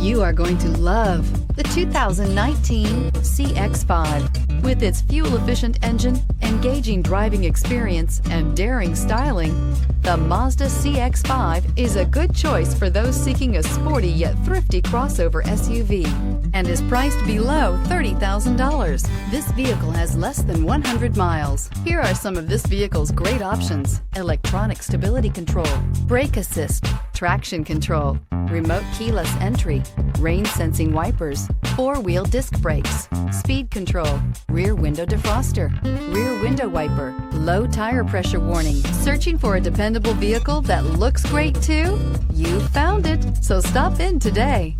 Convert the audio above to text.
You are going to love the 2019 CX-5. With its fuel-efficient engine, engaging driving experience, and daring styling, the Mazda CX-5 is a good choice for those seeking a sporty yet thrifty crossover SUV and is priced below $30,000. This vehicle has less than 100 miles. Here are some of this vehicle's great options: electronic stability control, brake assist, traction control, remote keyless entry, rain sensing wipers, four-wheel disc brakes, speed control, rear window defroster, rear window wiper, low tire pressure warning. Searching for a dependable vehicle that looks great too? You found it, so stop in today.